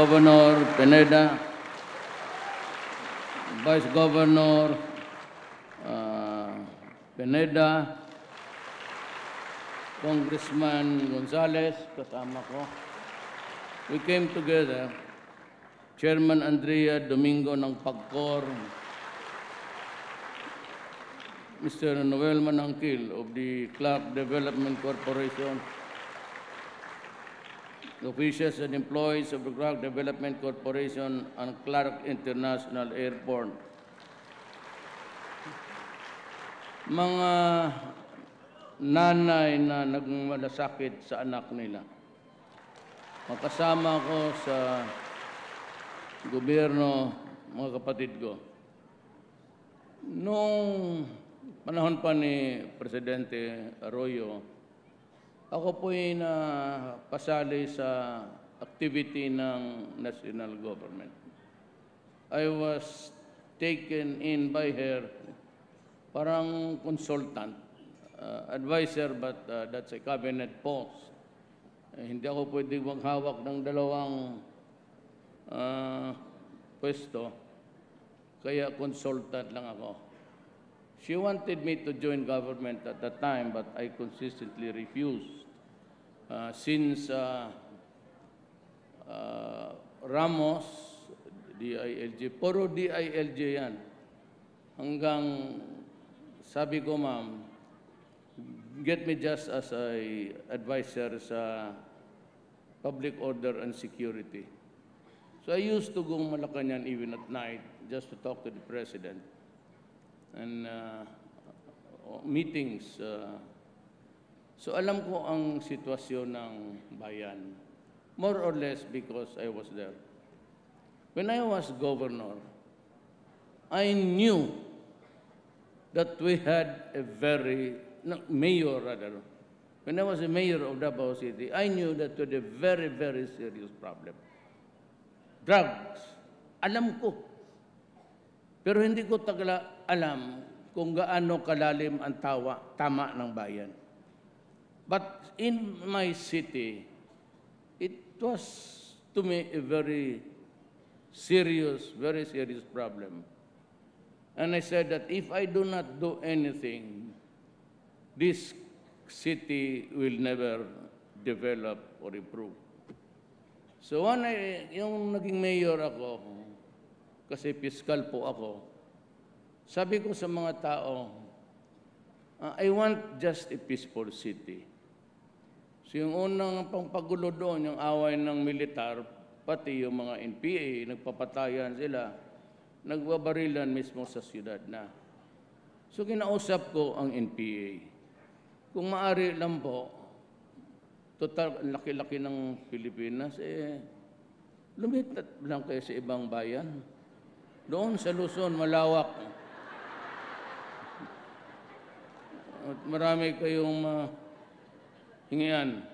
Governor Pineda, Vice Governor Pineda, Congressman Gonzales, kasama ko. We came together, Chairman Andrea Domingo ng PAGCOR, Mr. Noel Manangkil of the Clark Development Corporation, the officials and employees of the Clark Development Corporation and Clark International Airport. Mga nanay na nagmalasakit sa anak nila. Makasama ko sa gobyerno, mga kapatid ko. Noong panahon pa ni Presidente Arroyo, ako po'y napasali sa activity ng national government. I was taken in by her, parang consultant, advisor, but that's a cabinet post. Hindi ako pwedeng maghawak ng dalawang pwesto, kaya consultant lang ako. She wanted me to join government at that time, but I consistently refused. Since Ramos, DILG, puro DILG yan. Hanggang sabi ko, ma'am, get me just as a advisor sa public order and security. So I used to go Malacanang even at night just to talk to the president and meetings. So alam ko ang sitwasyon ng bayan, more or less because I was there. When I was governor, I knew that we had a mayor rather. When I was a mayor of Davao City, I knew that we had a very, very serious problem. Drugs. Alam ko. Pero hindi ko alam kung gaano kalalim ang tama ng bayan. But in my city, it was to me a very serious problem. And I said that if I do not do anything, this city will never develop or improve. So yung naging mayor ako, kasi fiscal po ako, sabi ko sa mga tao, I want just a peaceful city. So yung unang pangpagulo doon, yung away ng militar, pati yung mga NPA, nagpapatayan sila, nagbabarilan mismo sa siyudad na. So kinausap ko ang NPA. Kung maaari lang po, total laki-laki ng Pilipinas, lumipat lang kayo sa ibang bayan. Doon sa Luzon, malawak. At marami kayong hingian.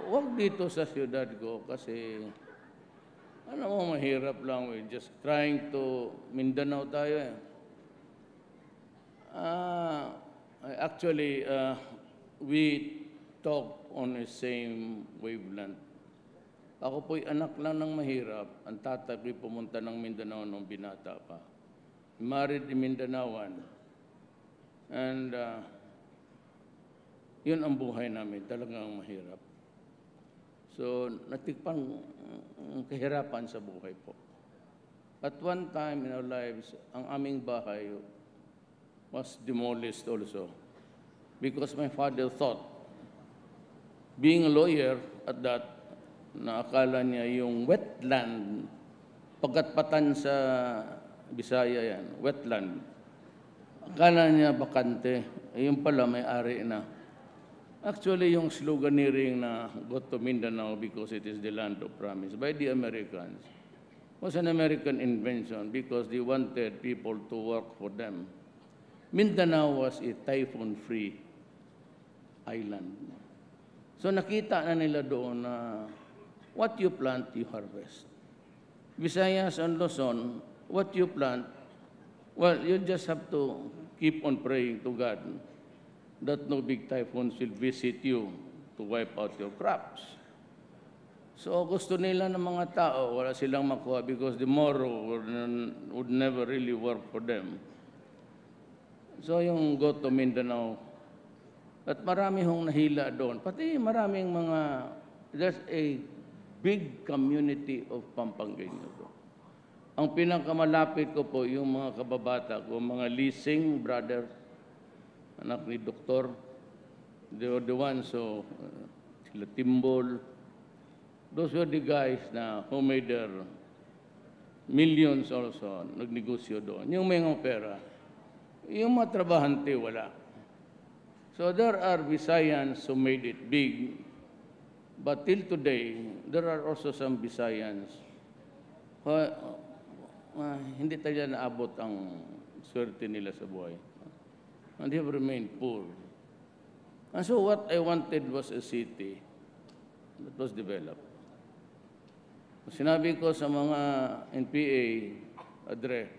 Huwag dito sa siyudad ko kasi mahirap lang. We're just trying to Mindanao tayo. Actually, we talk on the same wavelength. Ako po'y anak lang ng mahirap. Ang tatay ko'y pumunta ng Mindanao nung binata pa. Married in Mindanaoan. And yun ang buhay namin, talagang mahirap. So, natikpan ang kahirapan sa buhay po. At one time in our lives, ang aming bahay was demolished also. Because my father thought, being a lawyer at that, na akala niya yung wetland, pagkatpatan sa Bisaya yan, wetland. Akala niya bakante, yung pala may-ari na. Actually, yung sloganeering na go to Mindanao because it is the land of promise by the Americans was an American invention because they wanted people to work for them. Mindanao was a typhoon-free island. So nakita na nila doon na what you plant, you harvest. Visayas and Luzon, what you plant, well, you just have to keep on praying to God that no big typhoons will visit you to wipe out your crops. So gusto nila ng mga tao, wala silang makuha because the Moro would never really work for them. So yung go to Mindanao, at marami hong nahila doon. Pati maraming mga, there's a big community of Pampanggenyo doon. Ang pinakamalapit ko po, yung mga kababata ko, mga leasing brothers, anak ni Doktor, they were the ones, so sila Timbol, those were the guys na who made their millions also, nagnegosyo doon. Yung may mga pera, yung mga trabahante, wala. So there are Visayans who made it big, but till today, there are also some Visayans who, hindi tayo naabot ang swerte nila sa buhay. And they have remained poor. And so what I wanted was a city that was developed. Sinabi ko sa mga NPA, Adre,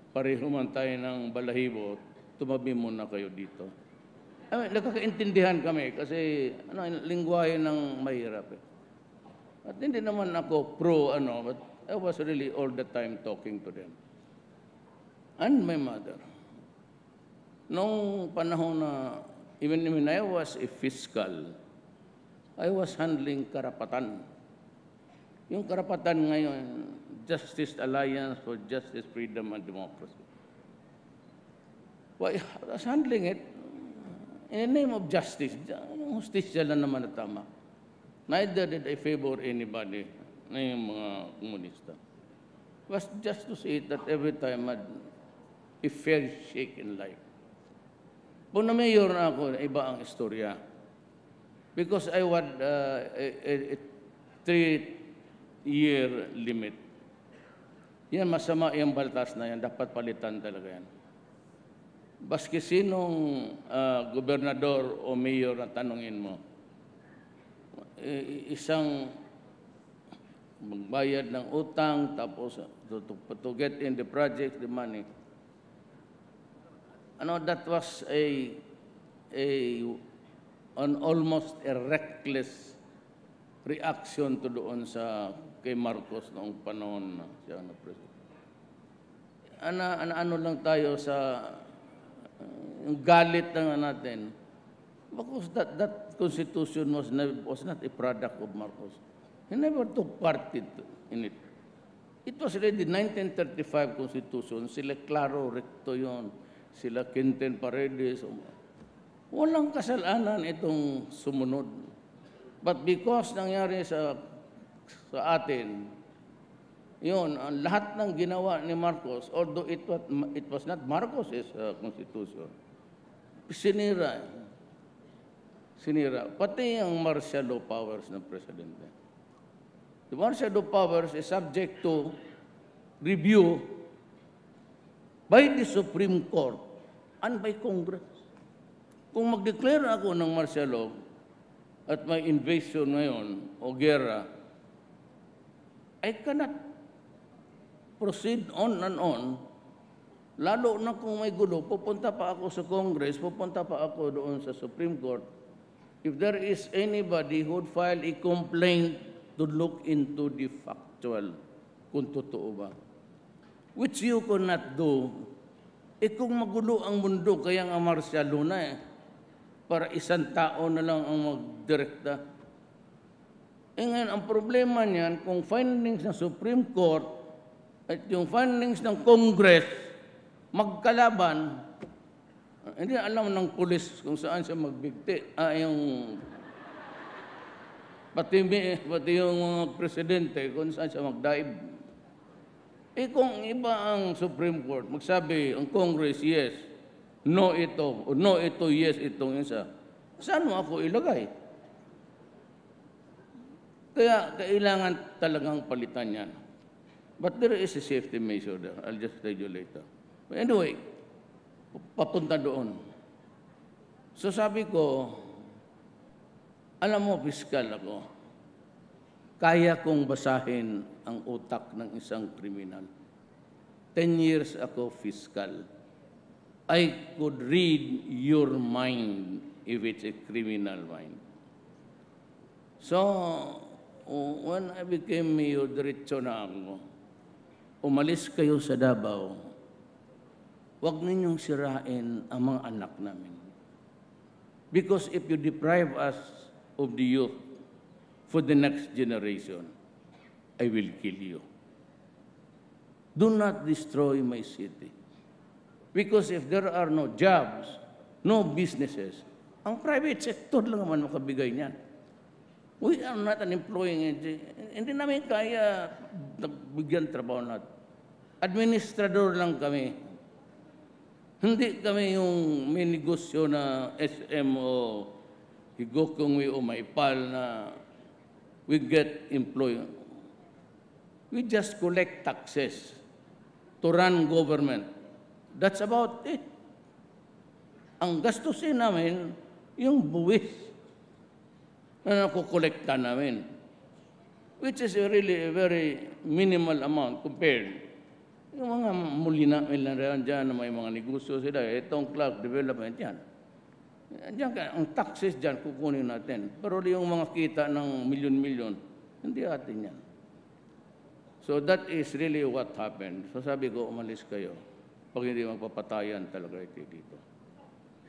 pareho man tayo ng balahibo, tumabi muna kayo dito. I mean, nakakaintindihan kami kasi lingwahe ng mahirap. At hindi naman ako but I was really all the time talking to them. And my mother. Nung panahon na, even when I was a fiscal, I was handling karapatan. Yung karapatan ngayon, Justice Alliance for Justice, Freedom, and Democracy. Well, I was handling it in the name of justice. Yung justisya lang naman na tama. Neither did I favor anybody na yung mga komunista. It was just to say that every time I had a fair shake in life. Kung na-mayor na ako, iba ang istorya. Because I had a 3-year limit. Yan, masama yung baltas na yan. Dapat palitan talaga yan. Baski sinong gobernador o mayor na tanungin mo, isang magbayad ng utang, tapos to get in the project, the money. That was an almost a reckless reaction to doon sa kay Marcos noong panahon na siya na president. Ano lang tayo sa yung galit na natin. Because that constitution was not a product of Marcos. He never took part in it. It was already 1935 constitution. Sila Claro Recto yun. Sila Quinten Paredes. Walang kasalanan itong sumunod. But because nangyari sa atin, yun, ang lahat ng ginawa ni Marcos, although it was not Marcos' constitution, sinira. Pati ang martial law powers ng presidente. The martial law powers is subject to review by the Supreme Court and by Congress. Kung mag-declare ako ng martial law at may invasion ngayon o gera, I cannot proceed on and on. Lalo na kung may gulo, pupunta pa ako sa Congress, pupunta pa ako doon sa Supreme Court. If there is anybody who would file a complaint to look into the factual, kung totoo ba. Which you cannot do. Kung magulo ang mundo, kaya nga martial law na para isang tao na lang ang magdirekta. Ngayon, ang problema niyan, kung findings ng Supreme Court at yung findings ng Congress magkalaban, hindi alam ng pulis kung saan siya magbigti. Pati yung mga presidente kung saan siya magdaib. Kung iba ang Supreme Court, magsabi ang Congress, yes, no ito, o no ito, yes, itong isa. Saan mo ako ilagay? Kaya kailangan talagang palitan yan. But there is a safety measure there. I'll just tell you later. But anyway, papunta doon. So sabi ko, alam mo, piskal ako, kaya kong basahin ang utak ng isang kriminal. 10 years ako fiscal. I could read your mind if it's a criminal mind. So, when I became mayor, diretso na ako. Umalis kayo sa Davao. Huwag ninyong sirain ang mga anak namin. Because if you deprive us of the youth for the next generation, I will kill you. Do not destroy my city. Because if there are no jobs, no businesses, ang private sector lang naman makabigay niyan. We are not an employing agency. Hindi namin kaya bigyan trabaho natin. Administrador lang kami. Hindi kami yung may negosyo na SM o Higokongwe o Maipal na we get employed. We just collect taxes to run government. That's about it. Ang gastusin namin, yung buwis na nakukolekta namin, which is really a very minimal amount compared. Yung mga mulina nila dyan na may mga negosyo sila, itong Clark Development yan. Diyan, ang taxes dyan, kukunin natin. Pero yung mga kita ng milyon-milyon, hindi atin yan. So that is really what happened. So sabi ko, umalis kayo. Pag hindi magpapatayan talaga ito dito.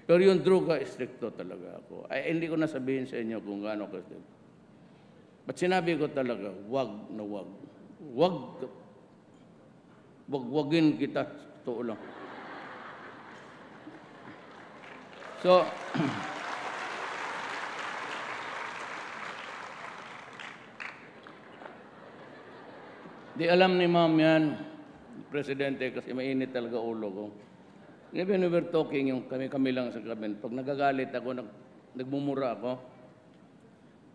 Pero yung droga, stricto talaga ako. Ay, hindi ko nasabihin sa inyo kung gaano kasi. But sinabi ko talaga, wag na wag. Wagwagin kita. Totoo lang. So, di alam ni ma'am yan, Presidente, kasi mainit talaga ulo ko. When we were talking, yung kami lang sa kabinet, pag nagagalit ako, nagmumura ako,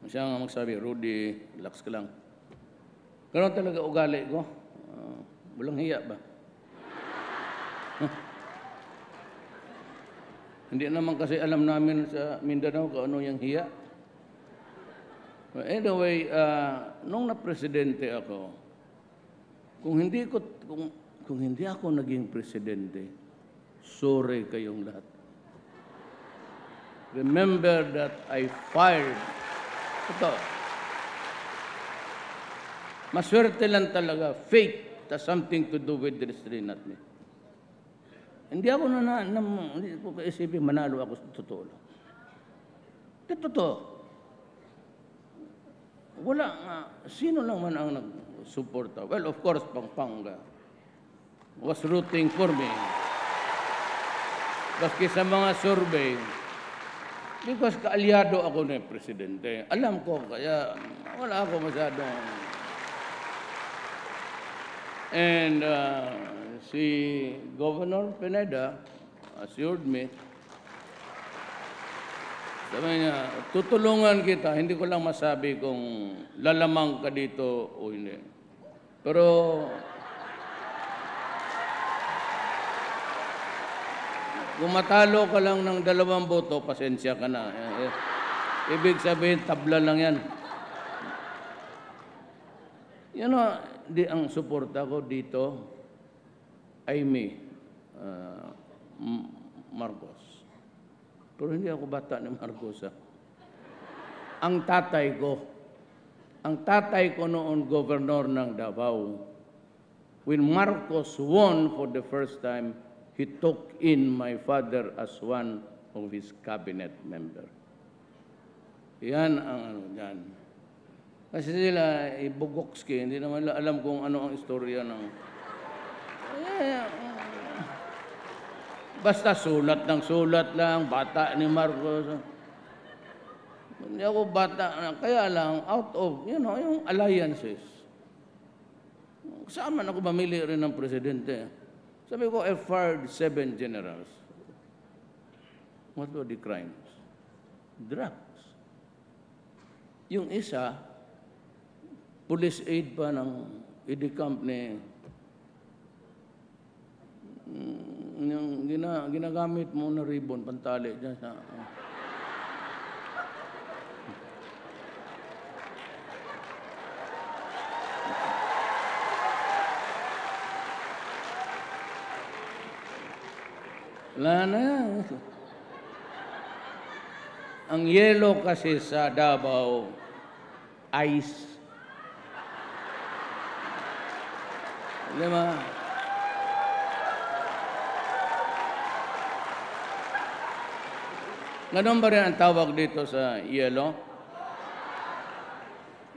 siya nga magsabi, Rudy, relax ka lang. Ganun talaga ugali ko. Walang hiya ba? Hindi naman kasi alam namin sa Mindanao kung ano yung hiya. Anyway, nung na-presidente ako, kung hindi ako naging presidente, sorry kayong lahat. Remember that I fired. Ito. Maswerte lang talaga. Fate has something to do with this, not me. Hindi ako hindi ko kaisipin manalo ako sa totoo lang. Totoo. Wala nga. Sino lang man ang nagsuporta? Well, of course, Pampanga was rooting for me. Baski sa mga survey, because kaalyado ako ng presidente. Alam ko, kaya wala ako masyadong. And si Governor Pineda assured me, sabi niya, tutulungan kita, hindi ko lang masabi kung lalamang ka dito o hindi. Pero kung matalo ka lang ng 2 boto, pasensya ka na. Ibig sabihin, tabla lang yan. You know, ang suporta ko dito ay Marcos. Pero hindi ako bata ni Marcos. Ang tatay ko noon, governor ng Davao, when Marcos won for the first time, he took in my father as one of his cabinet member. Yan ang ano dyan. Kasi sila, Bogokski, hindi naman alam kung ano ang istorya ng. Basta sulat ng sulat lang, bata ni Marcos. Hindi ako bata, kaya lang, out of, yung alliances. Saan man ako mamili rin ng presidente? Sabi ko, I fired 7 generals. What were the crimes? Drugs. Yung isa, police aid pa ng IDCAMP ni yung ginagamit mo na ribbon, pantali dyan sa. Wala na. Ang yellow kasi sa Davao, ice. Di ba? Ganun ba rin ang tawag dito sa yellow?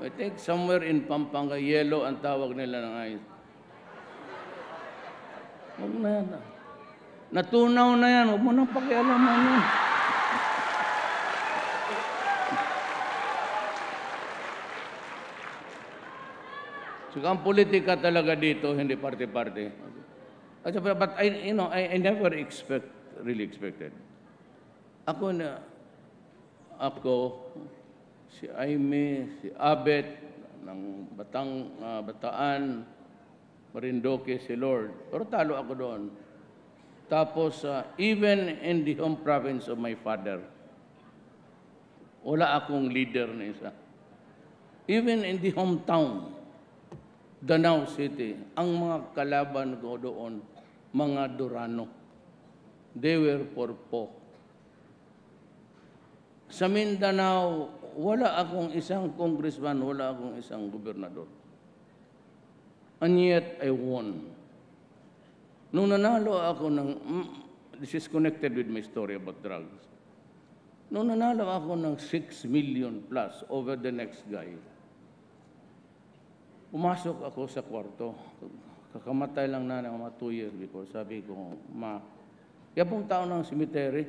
I think somewhere in Pampanga, yellow ang tawag nila ng ice. Huwag na yan. Natunaw na yan. Huwag mo nang pakialaman yan. So, ang politika talaga dito, hindi party-party. But I never really expected. Ako, si Aimee, si Abet, ng Bataan, Marinduque, si Lord. Pero talo ako doon. Tapos, even in the home province of my father, wala akong leader na isa. Even in the hometown, Danao City, ang mga kalaban ko doon, mga Durano. They were porpo. Sa Mindanao, wala akong isang congressman, wala akong isang gobernador. And yet, I won. Nung nanalo ako this is connected with my story about drugs. Nung nanalo ako ng 6 million plus over the next guy, pumasok ako sa kwarto. Kakamatay lang na ng mga 2 years before. Sabi ko, Ma, yapong tao ng cemetery,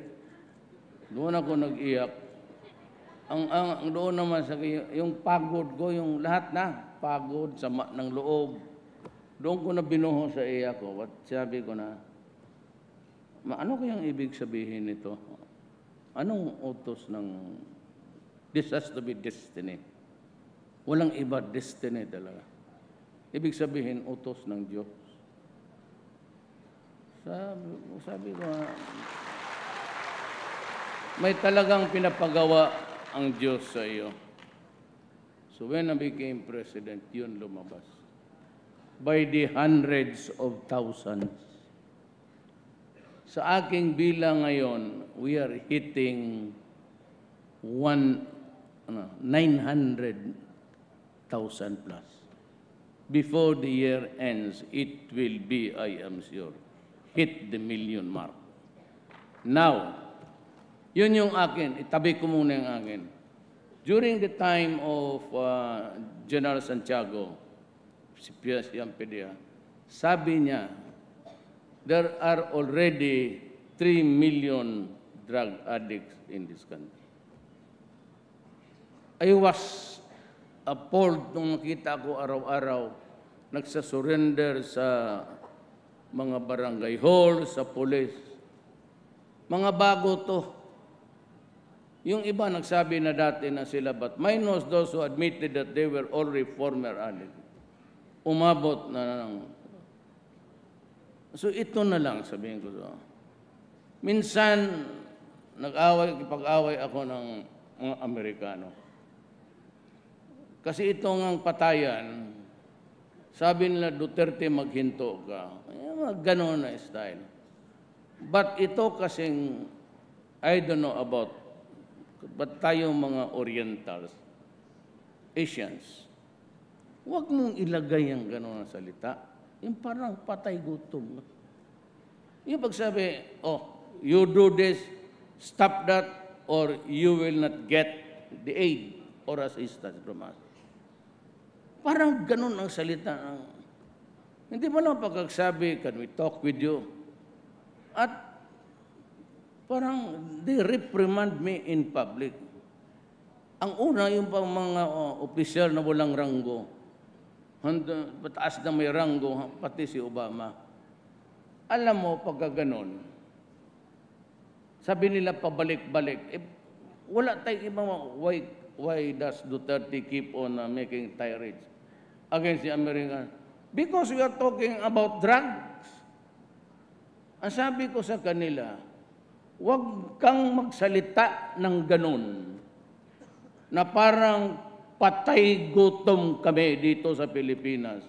doon ako nag-iyak. Ang doon naman sa yung pagod ko, yung lahat na, pagod, sama ng loob. Doon ko na binuho sa iyak ko. At sabi ko na, Ma, ano kayang ibig sabihin nito? Anong utos ng, this has to be destiny. Walang iba, destiny talaga. Ibig sabihin, utos ng Diyos. Sabi ko, may talagang pinapagawa ang Diyos sa iyo. So when I became president, yun lumabas. By the hundreds of thousands. Sa aking bilang ngayon, we are hitting 900,000 plus. Before the year ends, it will be, I am sure, hit the million mark. Now, yun yung akin. Itabi ko muna yung akin. During the time of General Santiago, si Piaz Yampedia, sabi niya, there are already 3 million drug addicts in this country. I was appalled nung nakita ko araw-araw nagsasurrender sa mga barangay hall, sa police. Mga bago to. Yung iba nagsabi na dati na sila, but minus those who admitted that they were already former addicts. Umabot na lang. So ito na lang, sabihin ko so. Minsan, ipag-away ako ng mga Amerikano. Kasi ito ngang patayan, sabi nila Duterte maghinto ka. Gano'n na style. But ito kasing, I don't know about, but tayo mga Orientals, Asians, huwag mong ilagay ang gano'n na salita. Yung parang patay gutom. Yung pagsabi, you do this, stop that, or you will not get the aid or assistance from us. Parang ganun ang salita. Hindi mo lang pagkagsabi, can we talk with you? At parang they reprimand me in public. Ang una, yung pang mga opisyal na walang ranggo, pataas na may ranggo, pati si Obama. Alam mo, pagka ganun, sabi nila pabalik-balik, wala tayong ibang why does Duterte keep on making tirades against the Americans? Because we are talking about drugs. Ang sabi ko sa kanila, huwag kang magsalita ng ganun na parang patay gutom kami dito sa Pilipinas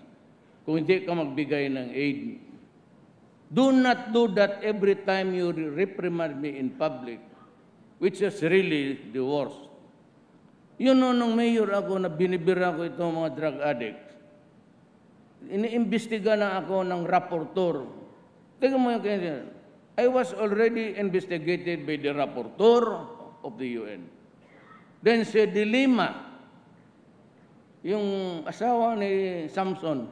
kung hindi ka magbigay ng aid. Do not do that every time you reprimand me in public, which is really the worst. Yun nung mayor ako na binibira ko itong mga drug addicts. iniimbestiga na ako ng rapporteur. Tingnan mo yung kanya. I was already investigated by the rapporteur of the UN. Then si Dilima, yung asawa ni Samson,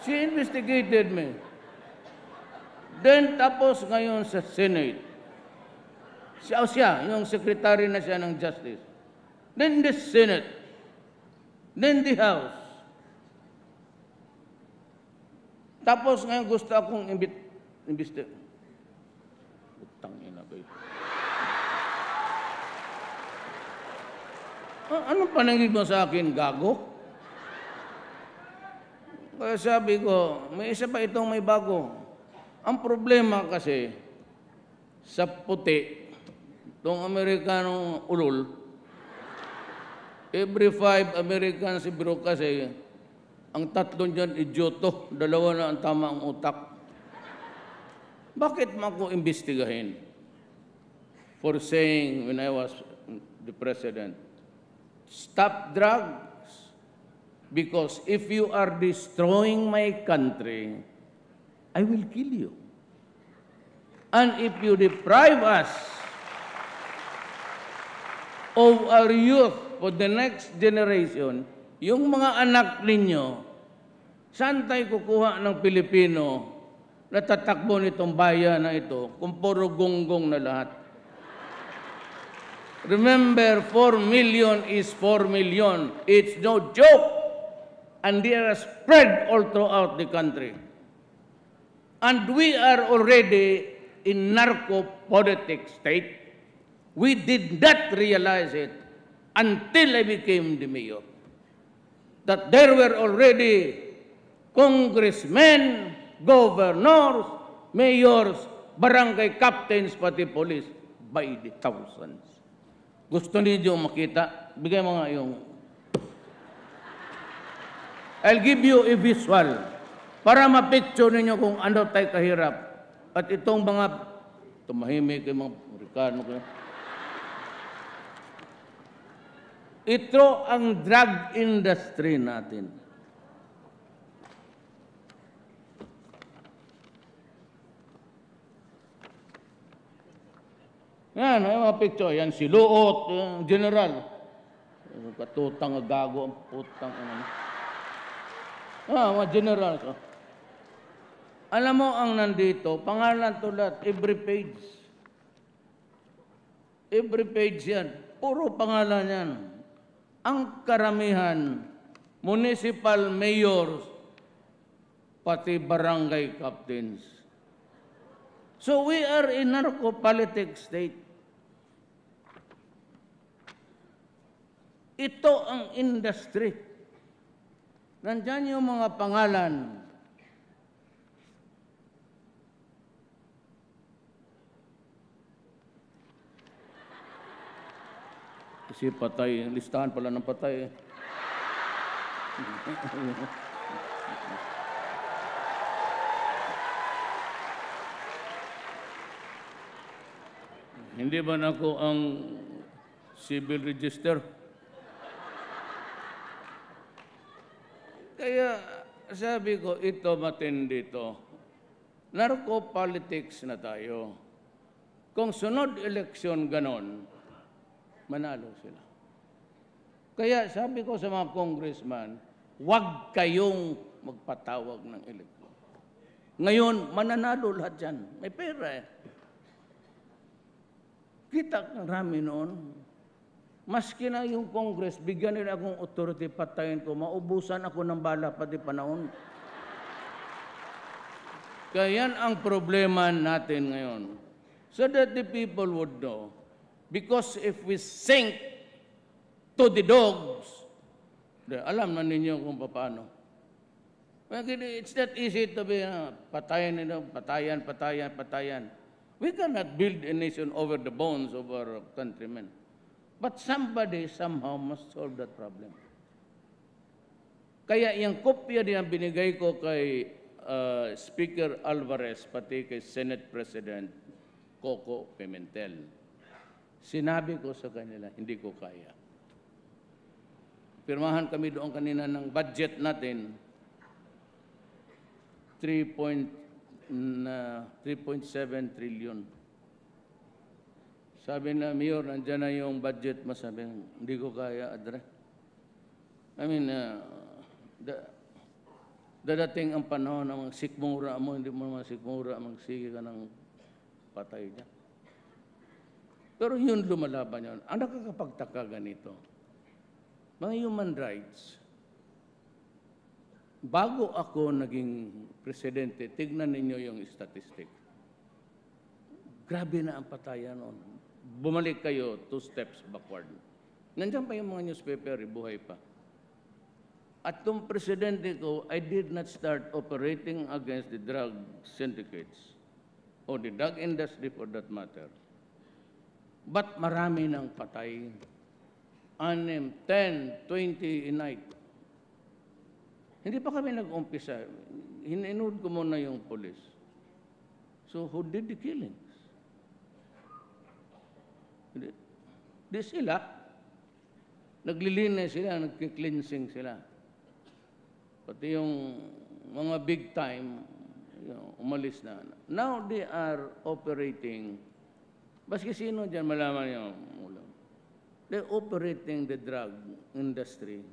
she investigated me. Then tapos ngayon sa Senate, siya, yung secretary na siya ng Justice. Then the Senate. Then the House. Tapos ngayon gusto akong imbestiga. Utang ina ba ito? Anong panangig mo sa akin, gago? Kaya sabi ko, may isa pa itong may bago. Ang problema kasi, sa puti, itong Amerikanong ulol, every 5 Americans siguro kasi, ang tatlo dyan idyoto, dalawa na ang tama ang utak. Bakit mo ako imbestigahin? For saying, when I was the president, stop drugs. Because if you are destroying my country, I will kill you. And if you deprive us of our youth for the next generation, yung mga anak ninyo, saan tayo kukuha ng Pilipino na tatakbo nitong bayan na ito kung puro gonggong na lahat? Remember, 4 million is 4 million. It's no joke. And they are spread all throughout the country. And we are already in narco-politic state. We did not realize it until I became the mayor. That there were already congressmen, governors, mayors, barangay captains, pati police, by the thousands. Gusto niyo makita? Bigay mo nga yung... I'll give you a visual para ma-picture ninyo kung ano tayo kahirap. At itong mga tumahimik, yung mga Amerikano, ito ang drug industry natin. Yan, may mga picture. Yan si Luot, yung general. Katutang gago, ang putang. Mga general. Alam mo ang nandito, pangalan to lahat, every page. Every page yan. Puro pangalan yan. Ang karamihan, municipal mayors, pati barangay captains. So we are in narco-politic state. Ito ang industry. Nandyan yung mga pangalan. Kasi patay, listahan pala ng patay. Hindi ba na ako ang civil register? Kaya sabi ko, ito matindi ito. Narco-politics na tayo. Kung sunod eleksyon ganon, manalo sila. Kaya sabi ko sa mga congressman, huwag kayong magpatawag ng eleksyon. Ngayon, mananalo lahat yan. May pera eh. Kita ng rami noon. Maski na yung Congress, bigyan nila akong authority, patayin ko, maubusan ako ng bala pati panahon. Kaya yan ang problema natin ngayon. So that the people would know. Because if we sink to the dogs, alam na ninyo kung paano. It's not easy to be patayan nila, patayan. We cannot build a nation over the bones of our countrymen. But somebody somehow must solve that problem. Kaya yung kopya din ang binigay ko kay Speaker Alvarez, pati kay Senate President, Coco Pimentel. Sinabi ko sa kanila, hindi ko kaya. Pirmahan kami doon kanina ng budget natin, 3.7 trillion. Sabi na, Mayor, nandyan na yung budget mo. Sabi, hindi ko kaya, Adre. I mean, dadating ang panahon na sikmura mo, hindi mo naman sikmura, magsige ka ng patay niya. Pero yun, lumalaban yun. Ang nakakapagtaka ganito, mga human rights, bago ako naging presidente, tignan ninyo yung statistic. Grabe na ang patayan noon. Bumalik kayo 2 steps backward. Nandiyan pa yung mga newspaper, buhay pa. At nung presidente ko, I did not start operating against the drug syndicates or the drug industry for that matter. But marami ng patay. 6, 10, 20 a night. Hindi pa kami nag-umpisa. Hininood ko muna yung police. So who did the killings? Di sila. Naglilinis sila, nagki-cleansing sila. Pati yung mga big time, umalis na. Now they are operating, baski sino dyan malaman yung ulam. They're operating the drug industry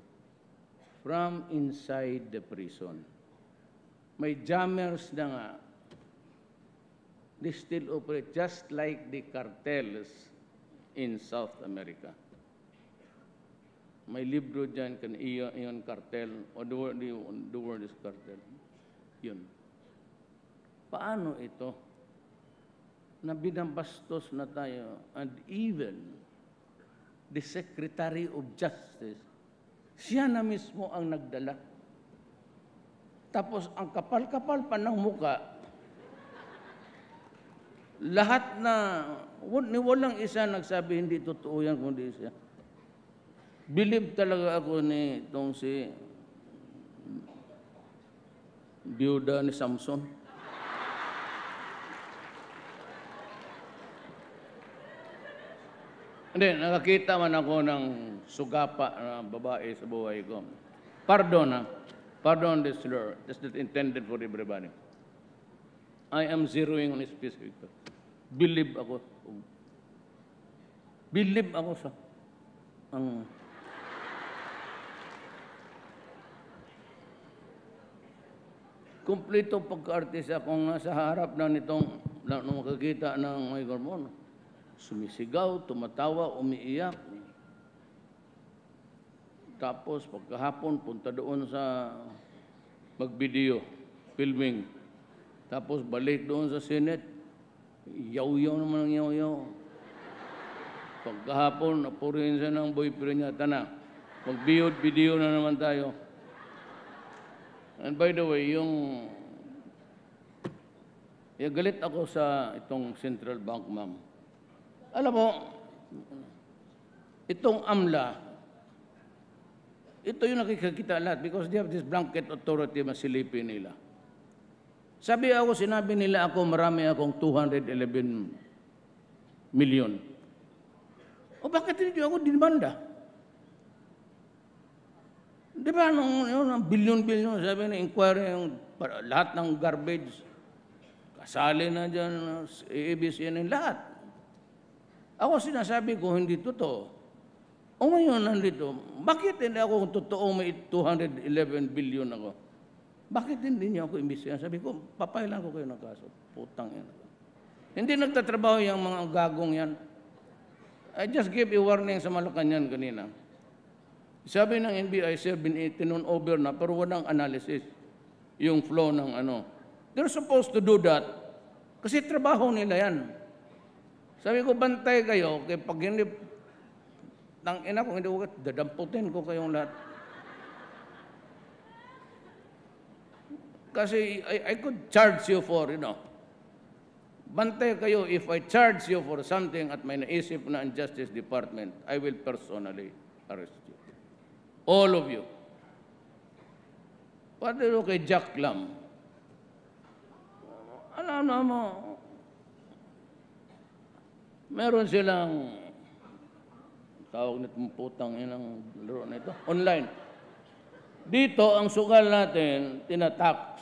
from inside the prison. May jammers na nga. They still operate just like the cartels in South America. May libro dyan, kan iyon cartel, or the word is cartel. Yun. Paano ito? Na binabastos na tayo, and even the Secretary of Justice, siya na mismo ang nagdala. Tapos ang kapal-kapal pa ng muka, lahat na, walang isa nagsabi hindi totoo yan kundi siya. Believe talaga ako ni itong si biyuda ni Samson. Hindi, nakakita man ako ng sugapa na babae sa buhay ko. Pardon this slur. That's not intended for everybody. I am zeroing on a specific. Believe ako. Believe ako sa ang kumpleto pagka-artista kung nasa harap na nitong nung makakita ng may hormone. Sumisigaw, tumatawa, umiiyak. Tapos pagkahapon, punta doon sa mag-video, filming. Tapos balik doon sa Senate, yaw-yaw naman ang yaw-yaw. Pagkahapon, napurihin siya ng boyfriend niya, tana, mag-video na naman tayo. And by the way, yung galit ako sa itong Central Bank, ma'am. Alam mo, itong AMLA, ito yung nakikita lahat because they have this blanket authority masilipin nila. Sinabi nila ako, marami akong 211 million. O bakit hindi ako dinimanda? Di ba, nung bilyon-bilyon, sabi na inquiry, yung lahat ng garbage, kasali na dyan, ABC na lahat. Ako sinasabi ko, hindi totoo. O ngayon, nandito, bakit hindi ako totoo may 211 billion ako? Bakit hindi niyo ako imbisihan? Sabi ko, papailan ko kayo ng kaso. Putang yan. Hindi nagtatrabaho yung mga gagong yan. I just gave a warning sa Malacanang kanina. Sabi ng NBI, sir, tinun over na, pero walang analysis yung flow ng ano. They're supposed to do that kasi trabaho nila yan. Sabi ko, bantay kayo, kaya pag hindi, tangina ko, hindi ko, dadamputin ko kayong lahat. Kasi I could charge you for, bantay kayo, if I charge you for something at may naisip na ang Justice Department, I will personally arrest you. All of you. Pati rin kay Jack Lam. Alam mo, Meron silang, tawag nitong putang inang laro na ito, online. Dito, ang sugal natin, tinatax.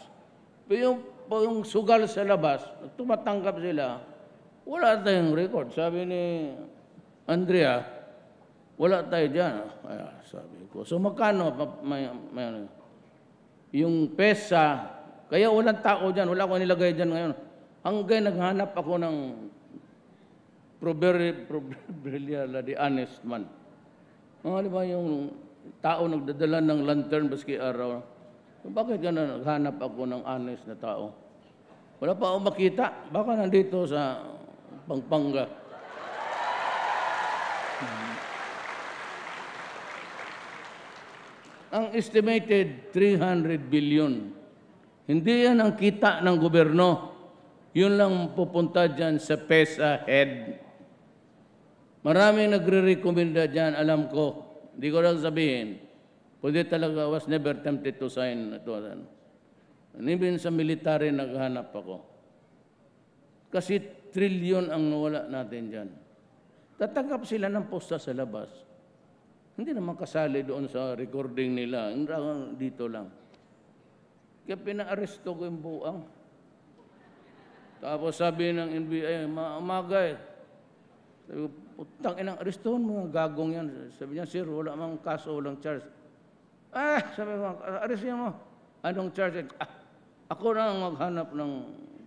Pero yung sugal sa labas, tumatanggap sila, wala tayong record. Sabi ni Andrea, wala tayo dyan. Ay, sabi ko, so magkano? Yung pesa, kaya walang tao dyan, wala akong nilagay dyan ngayon. Hanggang naghanap ako ng proverbial the honest man. Di ba yung tao nagdadala ng lantern baski araw? Bakit gano'n? Naghanap ako ng honest na tao. Wala pa akong makita. Baka nandito sa Pampanga. Ang estimated 300 billion. Hindi yan ang kita ng gobyerno. Yun lang pupunta dyan sa PESA head. Maraming nagre-recommenda dyan, alam ko. Hindi ko lang sabihin. Pwede talaga, was never tempted to sign ito. Even sa military, naghanap ako. Kasi trilyon ang nawala natin dyan. Tatanggap sila ng posta sa labas. Hindi naman kasali doon sa recording nila. Dito lang. Kaya pina-aresto ko yung buang. Tapos sabi ng NBI, umaga eh. Sabi ko, putang inang arestohan mga gagong yan. Sabi niya, sir, wala mang kaso, walang charge. Sabi ko, arestohan mo. Anong charge? Ako na ang maghanap ng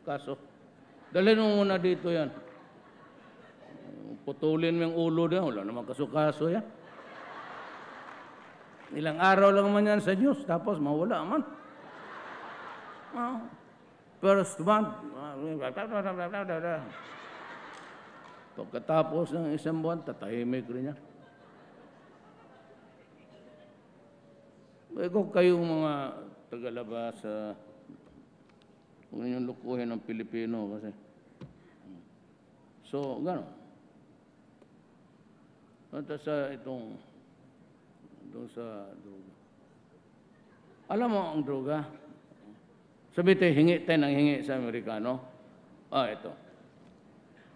kaso. Dalhin mo muna dito yan. Putulin mo yung ulo niya, wala namang kaso-kaso yan. Ilang araw lang man yan sa Diyos, tapos mawala man. First month, pagkatapos ng isang buwan, tatahimik rin yan. Kung kayong mga tagalabas, huwag ninyong lukuhin ng Pilipino kasi. So, gano'n. At sa itong sa droga. Alam mo ang droga? Sabi tayo, hingi tayo ng hingi sa Amerikano. Ito.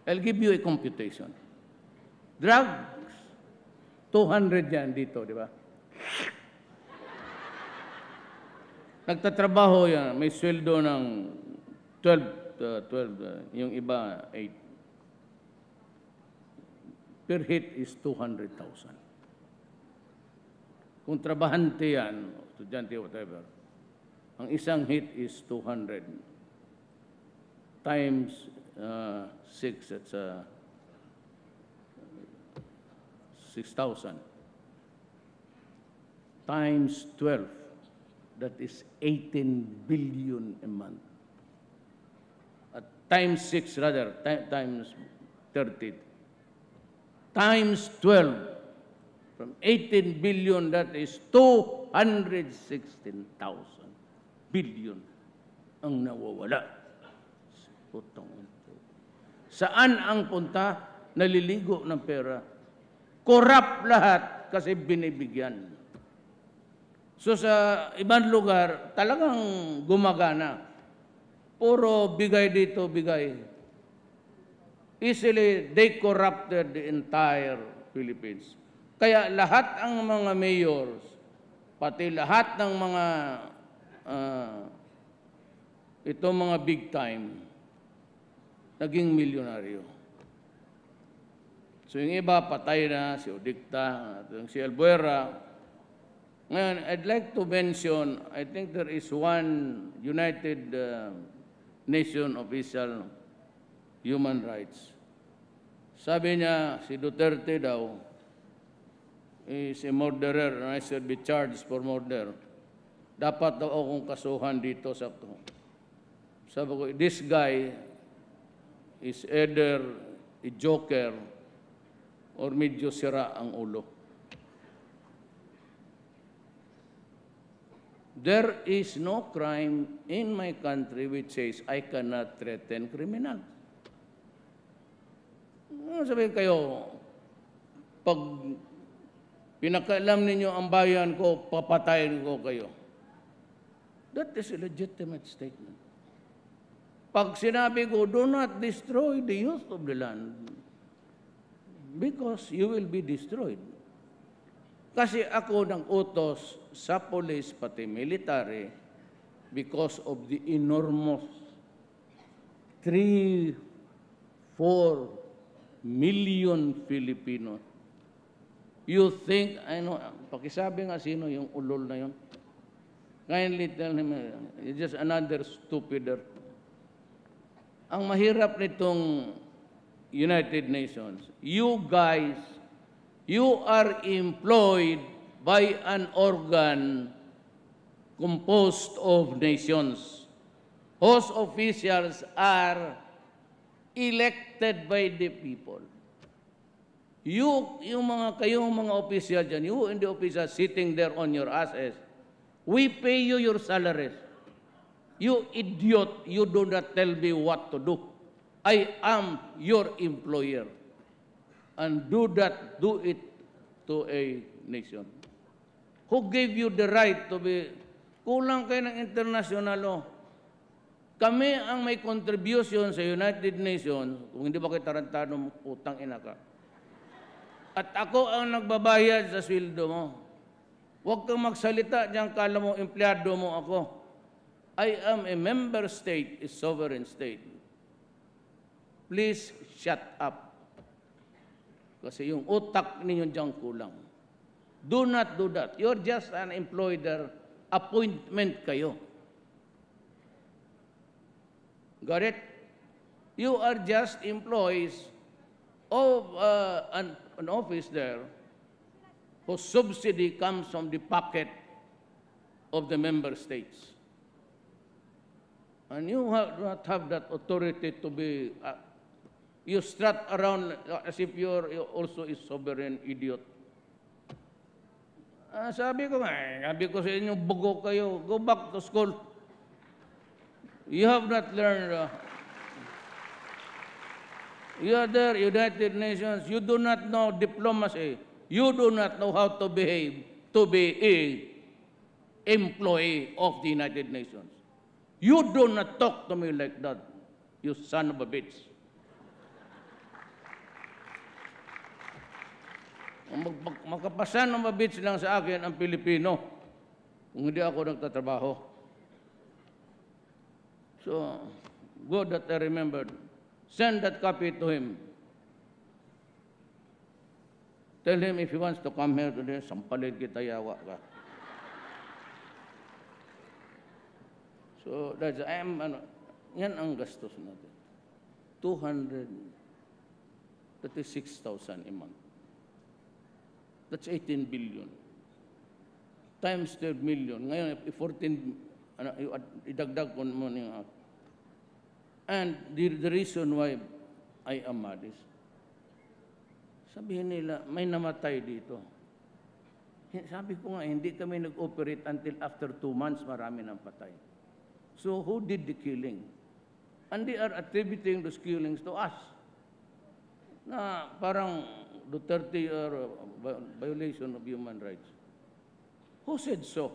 I'll give you a computation. Drugs, 200 yan dito, di ba? Nagtatrabaho yan, may sweldo ng 12, yung iba 8. Per hit is 200,000. Kung trabahante yan, estudyante, whatever, ang isang hit is 200 times 6, that's 6,000 times 12, that is 18 billion a month. At times 6 rather, times 30, times 12, from 18 billion, that is 216,000 billion ang nawawala. Saan ang punta? Naliligo ng pera. Corrupt lahat kasi binibigyan. So sa ibang lugar, talagang gumagana. Puro bigay dito, bigay. Easily, they corrupted the entire Philippines. Kaya lahat ang mga mayors, pati lahat ng mga itong mga big time, naging milyonaryo. So yung iba, patay na, si Odicta, si Albuera. Ngayon, I'd like to mention, I think there is one United Nation official, human rights. Sabi niya, si Duterte daw, is a murderer and I should be charged for murder. Dapat daw akong kasuhan dito sa to. Sabi ko, this guy is either a joker or medyo sira ang ulo. There is no crime in my country which says I cannot threaten criminal. Sabihin kayo, pag pinakailam ninyo ang bayan ko, papatayin ko kayo. That is a legitimate statement. Pag sinabi ko, do not destroy the youth of the land, Because you will be destroyed. Kasi ako nang utos sa police pati military because of the enormous 3-4 million Filipinos. You think, pakisabi nga sino yung ulol na yun? Kindly tell him, it's just another stupider. Ang mahirap nitong United Nations, you guys, you are employed by an organ composed of nations, whose officials are elected by the people. Kayong mga official dyan, you and the officials sitting there on your asses, we pay you your salaries. You idiot, you do not tell me what to do. I am your employer. And do it to a nation. Who gave you the right to be, kulang kayo ng international law. Kami ang may contribution sa United Nations, kung hindi ba kayo tarantado, utang ina ka. At ako ang nagbabayad sa sweldo mo. Huwag kang magsalita diyan, kala mo empleyado mo ako. I am a member state, a sovereign state. Please shut up. Kasi yung utak ninyo diyan kulang. Do not do that. You're just an employer. Appointment kayo. Got it? You are just employees of an office there whose subsidy comes from the pocket of the member states. And you do not have that authority to be, you strut around as if you're also a sovereign idiot. Sabi ko sa inyo, bugo kayo, go back to school. You have not learned, you are there, United Nations, you do not know diplomacy. You do not know how to behave to be an employee of the United Nations. You do not talk to me like that, you son of a bitch. Magkapasan ng a bitch lang sa akin ang Pilipino kung hindi ako nagtatrabaho. So, good that I remembered. Send that copy to him. Tell him if he wants to come here today, sampalin kita, yawa ka. So, that's, yan ang gastos natin. 236,000 a month. That's 18 billion. Times 12 million. Ngayon, 14, idagdag ko mo niya. And the reason why I am mad is, sabihin nila, may namatay dito. Sabi ko nga, hindi kami nag-operate until after 2 months, marami nang patay. So who did the killing? And they are attributing those killings to us. Na parang Duterte or violation of human rights. Who said so?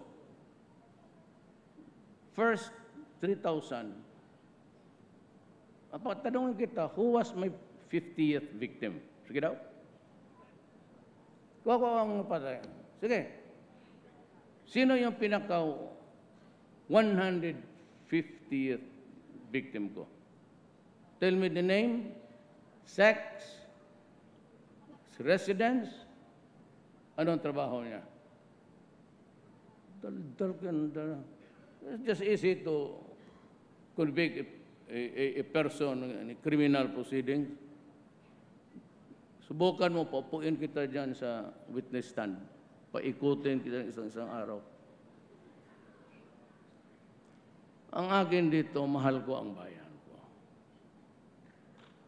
First, 3,000. Tanungin kita, who was my 50th victim? Sige daw. Kuha ko ang patay. Sige. Sino yung pinaka 150th victim ko? Tell me the name, sex, residence, anong trabaho niya? It's just easy to convict a person in criminal proceedings. Subukan mo, papuin kita dyan sa witness stand. Paikutin kita isang araw. Ang akin dito, mahal ko ang bayan ko.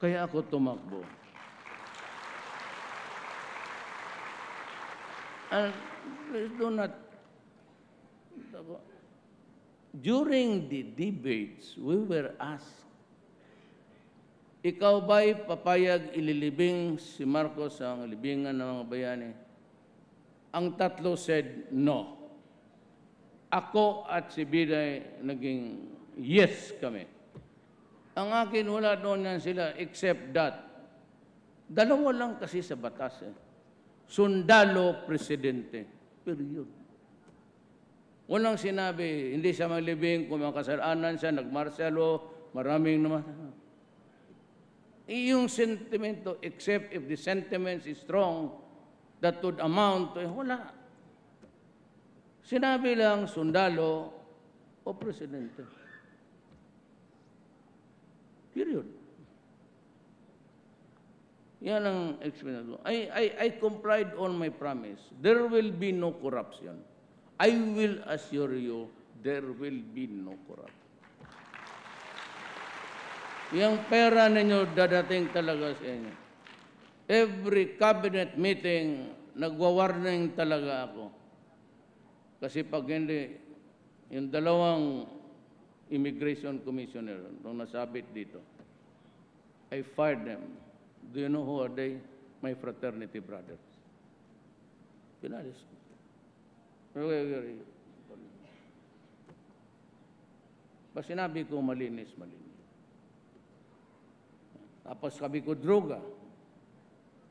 Kaya ako tumakbo. And please do not, during the debates, we were asked, ikaw ba'y papayag ililibing si Marcos ang libingan ng mga bayani? Ang tatlo said, no. Ako at si Biday naging yes kami. Ang akin, wala doon yan sila except that Dalawa lang kasi sa batas. Sundalo, presidente. Period. Walang sinabi, hindi siya maglibing, kung may kasalanan siya, nagmarsyalo, maraming naman. Yung sentimento, except if the sentiment is strong, that would amount to, wala. Sinabi lang, sundalo o presidente. Period. Yan ang experience ko. I complied on my promise. There will be no corruption. I will assure you, there will be no corruption. Yung pera ninyo dadating talaga sa inyo. Every cabinet meeting, nagwa-warning talaga ako. Kasi pag hindi, yung dalawang immigration commissioner, nung nasabit dito, I fired them. Do you know who are they? My fraternity brothers. Pinalis ko. Pag sinabi ko malinis, malinis. Tapos sabi ko, droga.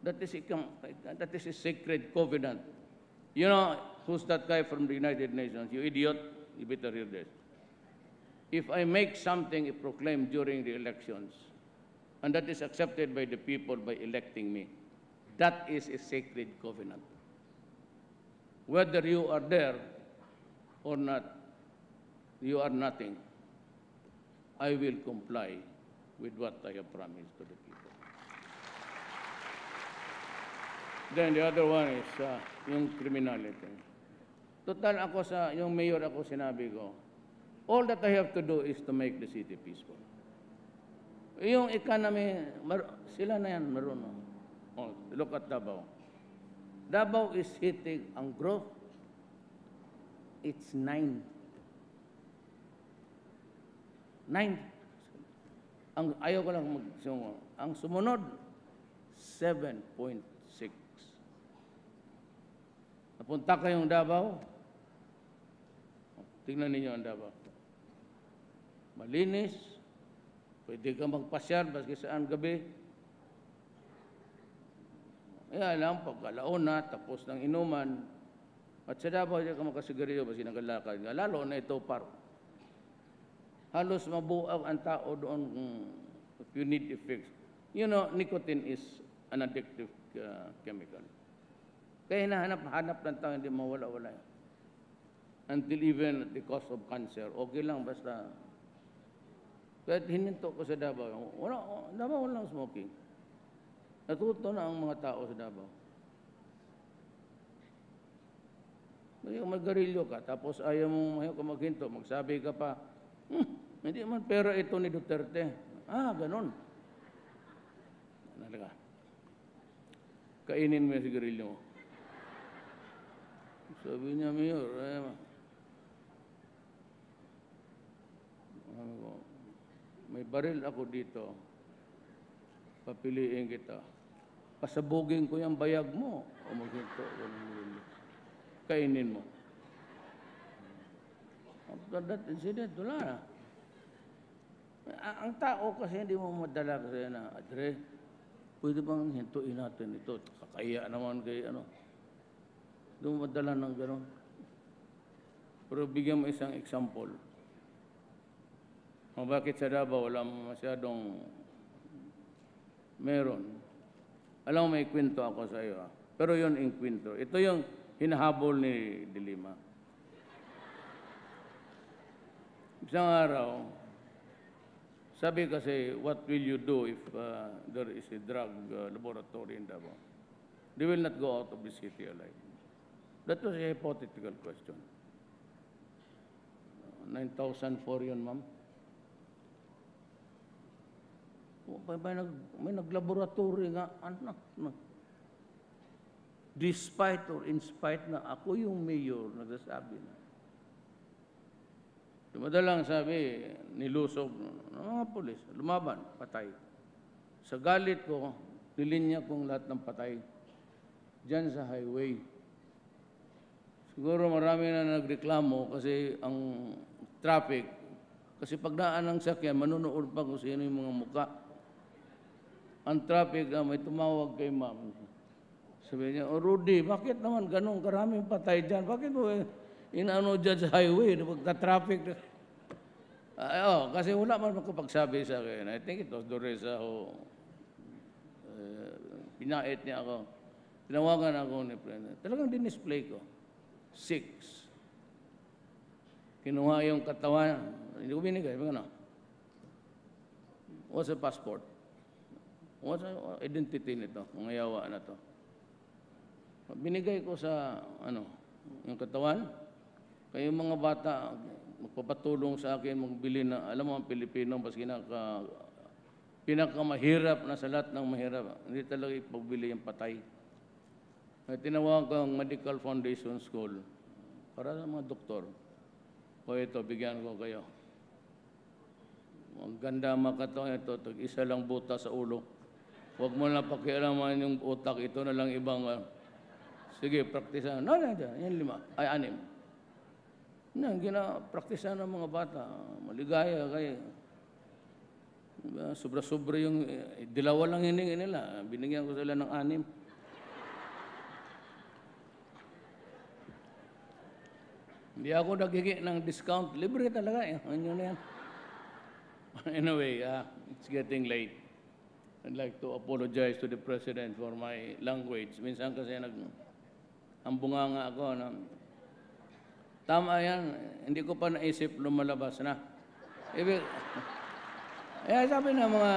That is a sacred covenant. You know, who's that guy from the United Nations? You idiot, you better hear this. If I make something, I proclaim during the elections, and that is accepted by the people by electing me, that is a sacred covenant. Whether you are there or not, you are nothing. I will comply with what I have promised to the people. Then the other one is yung criminality. Total ako yung mayor ako sinabi ko, all that I have to do is to make the city peaceful. Yung economy, sila na yan marunong. Oh, look at Davao. Davao is hitting ang growth. It's 9. Ayaw ko lang magsungo. Ang sumunod, 7.6. Napunta kayong Davao. Tingnan ninyo ang Davao. Malinis. Pwede ka magpasyal baski saan gabi. Lang, pagkalaon na, tapos ng inuman. At sa Davao, hindi ka makasigarilyo baski nagalakad. Lalo na ito park. Halos mabuang ang tao doon if you need effects. You know, nicotine is an addictive chemical. Kaya hinahanap-hanap ng tao, hindi mawala-wala. Until even at the cost of cancer, okay lang basta. Kahit hininto ko sa Davao, Davao walang smoking. Natuto na ang mga tao sa Davao. Kaya magarilyo ka, tapos ayaw ka maghinto, magsabi ka pa, hindi man pera ito ni Duterte. Ganon. Nalaga. Kainin mo yung sigarilyo mo. Sabi niya, Mayor, may baril ako dito. Papiliin kita. Pasabugin ko yung bayag mo. O maghinto. Kainin mo. After that incident, wala na. Ang tao kasi hindi mo madala kasi na, Adre, pwede bang hintuin natin ito? Kakaya naman kay ano. Hindi mo madala ng gano'n. Pero bigyan mo isang example. Bakit sa Davao wala masyadong meron? Alam mo, may kwento ako sa iyo. Pero yun yung kwento. Ito yung hinahabol ni De Lima. Isang araw, sabi kasi, what will you do if there is a drug laboratory in Davao? They will not go out of the city alive. That was a hypothetical question. 9,004 yun, ma'am. May naglaboratory nga, anak. Despite or in spite na ako yung mayor, nagsasabi na. Madalang sabi, nilusog ng mga polis, lumaban, patay. Sa galit ko, nilinya kong lahat ng patay. Diyan sa highway. Siguro marami na nagreklamo kasi ang traffic, kasi pag daan ng sakyan, manunood pa kung sino yung mga muka. ang traffic, may tumawag kay ma'am. Sabi niya, oh Rudy, bakit naman ganun karaming patay dyan? Bakit mo inaano dyan sa highway, magta-traffic? Kasi wala man makapagsabi sa akin. I think it was Doresa who pinait niya ako. Tinawagan ako ni President. Talagang dinisplay ko. 6. Kinuha yung katawan. Hindi ko binigay. What's a passport? What's a identity nito? Ang yawa na to. Binigay ko sa, yung katawan. Kaya yung mga bata, magpapatulong sa akin, magbili na, alam mo, ang Pilipino, mas pinakamahirap na sa lahat ng mahirap. Hindi talaga ipagbili yung patay. May tinawag ko ang Medical Foundation School para sa mga doktor. O ito, bigyan ko kayo. Ang ganda makato ito, isa lang buta sa ulo. Huwag mo na pakialaman yung utak, ito na lang ibang. Sige, praktisan. No, yan 5. Ay, 6. Yan, praktisan ng mga bata. Maligaya kayo. Sobra-sobra yung, dilawa lang hiningi nila. Binigyan ko sila ng 6. Hindi ako nagiging ng discount. Libre talaga. Ano na yan? Anyway, it's getting late. I'd like to apologize to the President for my language. Minsan kasi ambunga nga ako. Tama yan. Hindi ko pa naisip lumalabas na. Sabi na mga...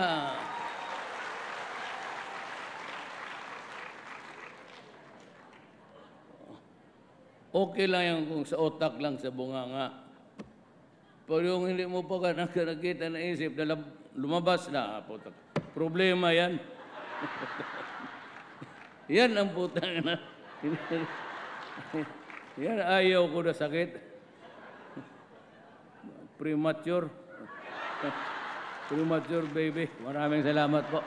Okay lang yan kung sa otak lang, sa bunganga. Pero yung hindi mo pa nakita, naisip, lumabas na. Problema yan. Yan ang putang na. Yan, ayaw ko na sakit. Premature. Premature baby. Maraming salamat po.